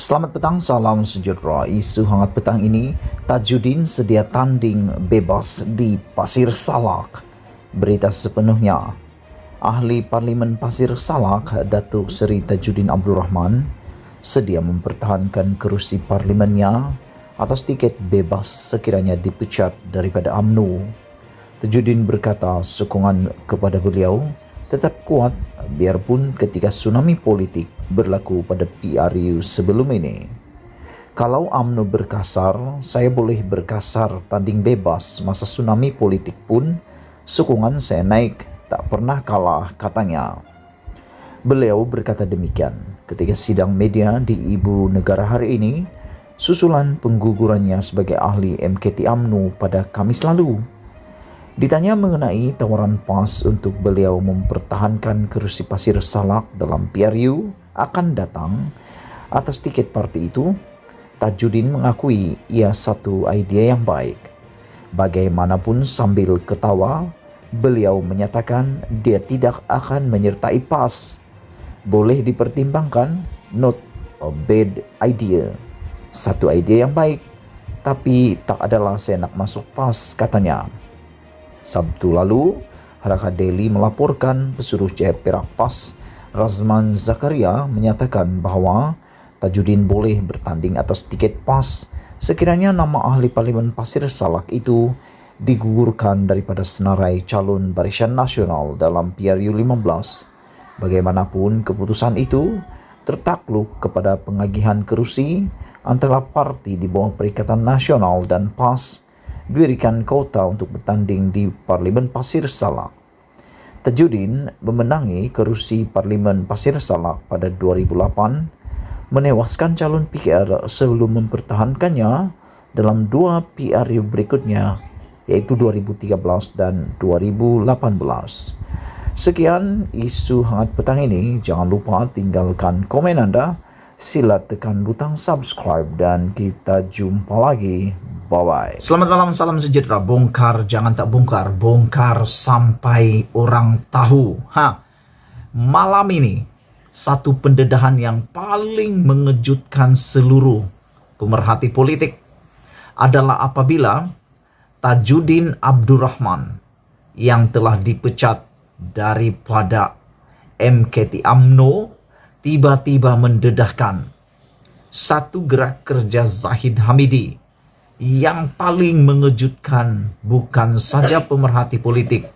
Selamat petang, salam sejahtera. Isu hangat petang ini, Tajudin sedia tanding bebas di Pasir Salak. Berita sepenuhnya, Ahli Parlimen Pasir Salak, Datuk Seri Tajudin Abdul Rahman, sedia mempertahankan kerusi parlimennya atas tiket bebas sekiranya dipecat daripada UMNO. Tajudin berkata sokongan kepada beliau tetap kuat biarpun ketika tsunami politik berlaku pada PRU sebelum ini. Kalau UMNO berkasar, saya boleh berkasar tanding bebas masa tsunami politik pun sokongan saya naik, tak pernah kalah, katanya. Beliau berkata demikian ketika sidang media di Ibu Negara hari ini susulan penggugurannya sebagai ahli MKT UMNO pada Khamis lalu. Ditanya mengenai tawaran PAS untuk beliau mempertahankan kerusi Pasir Salak dalam PRU akan datang atas tiket parti itu, Tajudin mengakui ia satu idea yang baik. Bagaimanapun sambil ketawa, beliau menyatakan dia tidak akan menyertai PAS. Boleh dipertimbangkan, not a bad idea. Satu idea yang baik, tapi tak adalah saya nak masuk PAS, katanya. Sabtu lalu, Harakat Daily melaporkan pesuruh Jaya Perak PAS Razman Zakaria menyatakan bahawa Tajudin boleh bertanding atas tiket PAS sekiranya nama ahli Parlimen Pasir Salak itu digugurkan daripada senarai calon Barisan Nasional dalam PRU 15. Bagaimanapun keputusan itu tertakluk kepada pengagihan kerusi antara parti di bawah Perikatan Nasional dan PAS diberikan kota untuk bertanding di Parlimen Pasir Salak. Tajudin memenangi kerusi Parlimen Pasir Salak pada 2008, menewaskan calon PKR sebelum mempertahankannya dalam dua PRU berikutnya, yaitu 2013 dan 2018. Sekian isu hangat petang ini. Jangan lupa tinggalkan komen anda, sila tekan butang subscribe dan kita jumpa lagi. Bye-bye. Selamat malam, salam sejahtera. Bongkar jangan tak bongkar, bongkar sampai orang tahu. Malam ini satu pendedahan yang paling mengejutkan seluruh pemerhati politik adalah apabila Tajudin Abdul Rahman yang telah dipecat daripada MKT UMNO tiba-tiba mendedahkan satu gerak kerja Zahid Hamidi yang paling mengejutkan bukan saja pemerhati politik,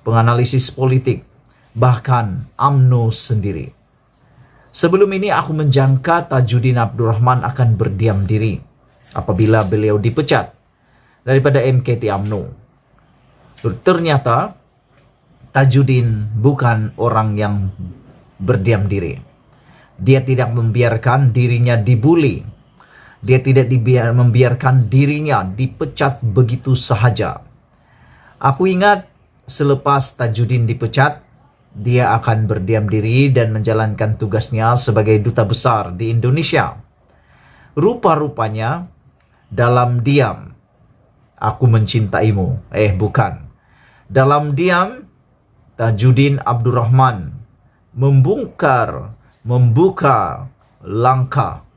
penganalisis politik, bahkan UMNO sendiri. Sebelum ini aku menjangka Tajudin Abdul Rahman akan berdiam diri apabila beliau dipecat daripada MKT UMNO. Ternyata Tajudin bukan orang yang berdiam diri. Dia tidak membiarkan dirinya dibuli. Dia tidak membiarkan dirinya dipecat begitu sahaja. Aku ingat selepas Tajudin dipecat, dia akan berdiam diri dan menjalankan tugasnya sebagai duta besar di Indonesia. Rupa-rupanya dalam diam, aku mencintaimu. Bukan. Dalam diam, Tajudin Abdul Rahman membuka langkah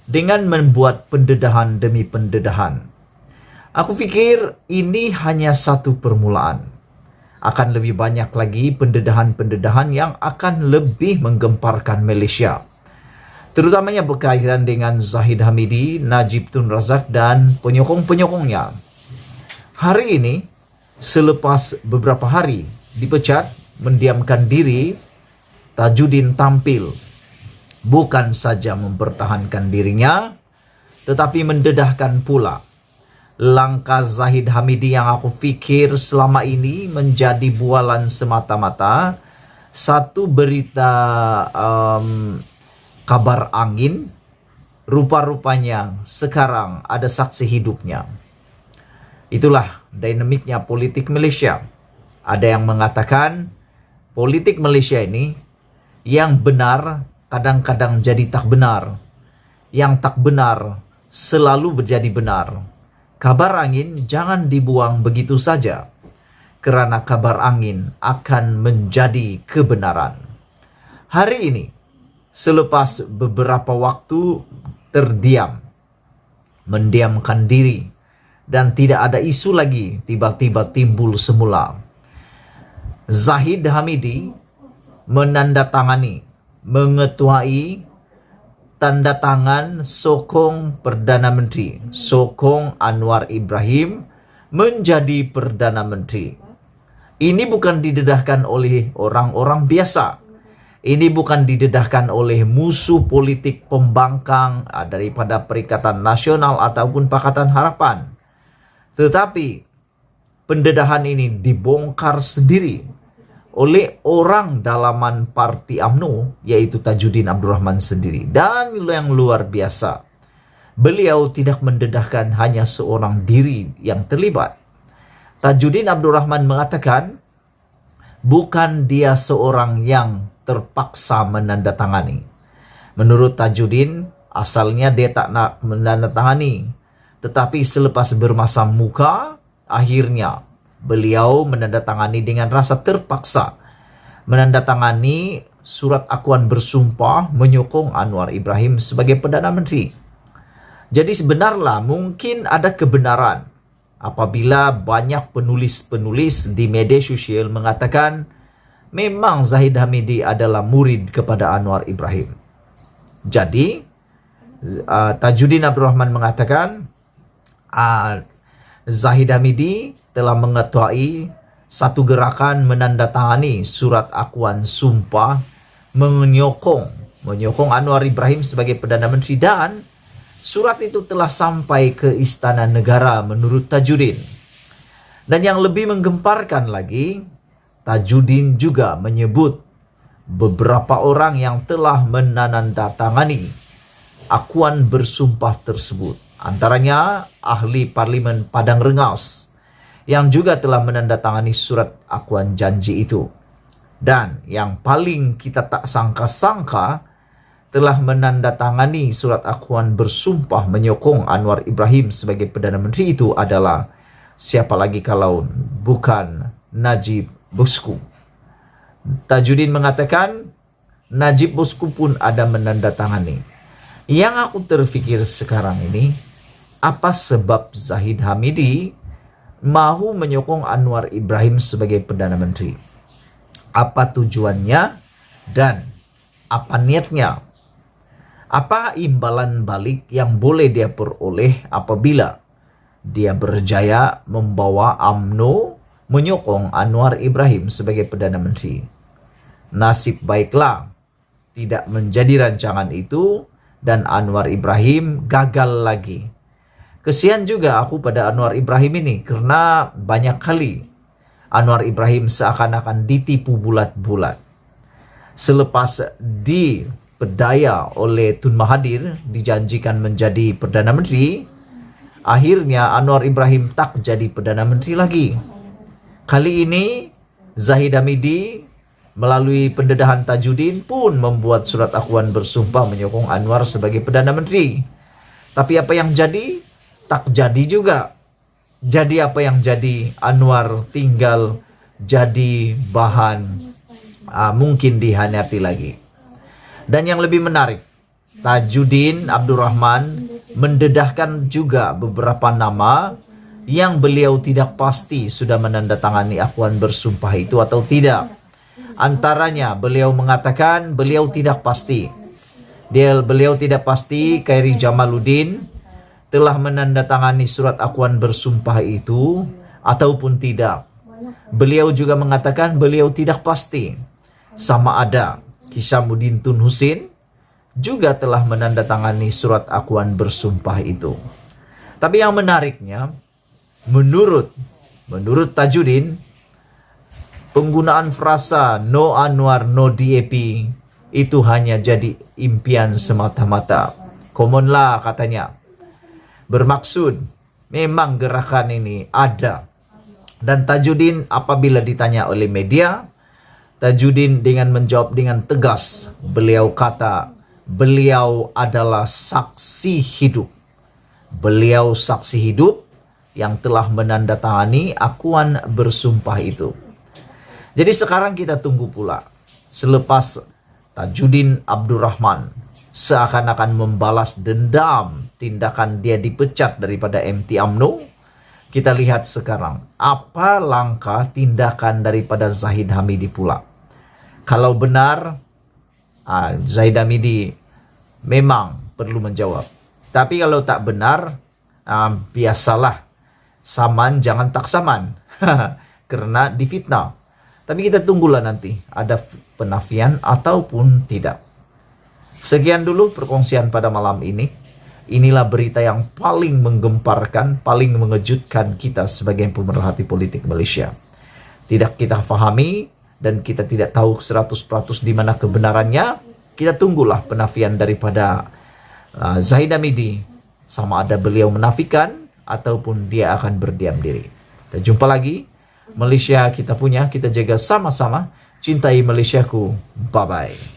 dengan membuat pendedahan demi pendedahan. Aku fikir ini hanya satu permulaan. Akan lebih banyak lagi pendedahan-pendedahan yang akan lebih menggemparkan Malaysia. Terutamanya berkaitan dengan Zahid Hamidi, Najib Tun Razak dan penyokong-penyokongnya. Hari ini, selepas beberapa hari dipecat, mendiamkan diri, Tajudin tampil bukan saja mempertahankan dirinya, tetapi mendedahkan pula langkah Zahid Hamidi yang aku fikir selama ini menjadi bualan semata-mata, satu berita kabar angin. Rupa-rupanya sekarang ada saksi hidupnya. Itulah dinamiknya politik Malaysia. Ada yang mengatakan politik Malaysia ini yang benar kadang-kadang jadi tak benar. Yang tak benar selalu menjadi benar. Kabar angin jangan dibuang begitu saja, kerana kabar angin akan menjadi kebenaran. Hari ini, selepas beberapa waktu terdiam, mendiamkan diri, dan tidak ada isu lagi tiba-tiba timbul semula. Zahid Hamidi menandatangani, mengetuai tanda tangan sokong Perdana Menteri, sokong Anwar Ibrahim menjadi Perdana Menteri. Ini bukan didedahkan oleh orang-orang biasa. Ini bukan didedahkan oleh musuh politik pembangkang daripada Perikatan Nasional ataupun Pakatan Harapan. Tetapi pendedahan ini dibongkar sendiri oleh orang dalaman Parti UMNO, yaitu Tajuddin Abdul Rahman sendiri. Dan yang luar biasa, beliau tidak mendedahkan hanya seorang diri yang terlibat. Tajuddin Abdul Rahman mengatakan, bukan dia seorang yang terpaksa menandatangani. Menurut Tajuddin, asalnya dia tak nak menandatangani. Tetapi selepas bermasam muka, akhirnya beliau menandatangani dengan rasa terpaksa. Menandatangani surat akuan bersumpah menyokong Anwar Ibrahim sebagai Perdana Menteri. Jadi sebenarnya mungkin ada kebenaran apabila banyak penulis-penulis di media sosial mengatakan memang Zahid Hamidi adalah murid kepada Anwar Ibrahim. Jadi Tajuddin Abdul Rahman mengatakan Zahid Hamidi telah mengetuai satu gerakan menandatangani surat akuan sumpah menyokong Anwar Ibrahim sebagai Perdana Menteri, dan surat itu telah sampai ke Istana Negara menurut Tajuddin. Dan yang lebih menggemparkan lagi, Tajuddin juga menyebut beberapa orang yang telah menandatangani akuan bersumpah tersebut. Antaranya ahli Parlimen Padang Rengas yang juga telah menandatangani surat akuan janji itu. Dan yang paling kita tak sangka-sangka telah menandatangani surat akuan bersumpah menyokong Anwar Ibrahim sebagai Perdana Menteri itu adalah siapa lagi kalau bukan Najib Bosku. Tajuddin mengatakan Najib Bosku pun ada menandatangani. Yang aku terfikir sekarang ini, apa sebab Zahid Hamidi mahu menyokong Anwar Ibrahim sebagai Perdana Menteri? Apa tujuannya dan apa niatnya? Apa imbalan balik yang boleh dia peroleh apabila dia berjaya membawa UMNO menyokong Anwar Ibrahim sebagai Perdana Menteri? Nasib baiklah tidak menjadi rancangan itu dan Anwar Ibrahim gagal lagi. Kesian juga aku pada Anwar Ibrahim ini karena banyak kali Anwar Ibrahim seakan-akan ditipu bulat-bulat. Selepas diperdaya oleh Tun Mahathir dijanjikan menjadi Perdana Menteri, akhirnya Anwar Ibrahim tak jadi Perdana Menteri lagi. Kali ini Zahid Hamidi melalui pendedahan Tajuddin pun membuat surat akuan bersumpah menyokong Anwar sebagai Perdana Menteri. Tapi apa yang jadi? Tak jadi juga. Jadi apa yang jadi? Anwar tinggal jadi bahan mungkin dihanyati lagi. Dan yang lebih menarik, Tajuddin Abdul Rahman mendedahkan juga beberapa nama yang beliau tidak pasti sudah menandatangani akuan bersumpah itu atau tidak. Antaranya beliau mengatakan beliau tidak pasti. Beliau tidak pasti Khairi Jamaluddin telah menandatangani surat akuan bersumpah itu ataupun tidak. Beliau juga mengatakan beliau tidak pasti sama ada Hishamuddin Tun Husin juga telah menandatangani surat akuan bersumpah itu. Tapi yang menariknya, menurut Tajuddin, penggunaan frasa no Anwar no DAP itu hanya jadi impian semata-mata. Common lah katanya. Bermaksud memang gerakan ini ada. Dan Tajuddin apabila ditanya oleh media, Tajuddin dengan menjawab dengan tegas. Beliau kata beliau adalah saksi hidup. Beliau saksi hidup yang telah menandatangani akuan bersumpah itu. Jadi sekarang kita tunggu pula. Selepas Tajuddin Abdul Rahman, seakan-akan membalas dendam tindakan dia dipecat daripada MT UMNO. Kita lihat sekarang apa langkah tindakan daripada Zahid Hamidi pula. Kalau benar Zahid Hamidi memang perlu menjawab. Tapi kalau tak benar, biasalah, saman jangan tak saman. Karena difitnah. Tapi kita tunggulah nanti ada penafian ataupun tidak. Sekian dulu perkongsian pada malam ini. Inilah berita yang paling menggemparkan, paling mengejutkan kita sebagai pemerhati politik Malaysia. Tidak kita fahami dan kita tidak tahu 100% di mana kebenarannya. Kita tunggulah penafian daripada Zahid Hamidi, sama ada beliau menafikan ataupun dia akan berdiam diri. Kita jumpa lagi. Malaysia kita punya, kita jaga sama-sama. Cintai Malaysiaku. Bye-bye.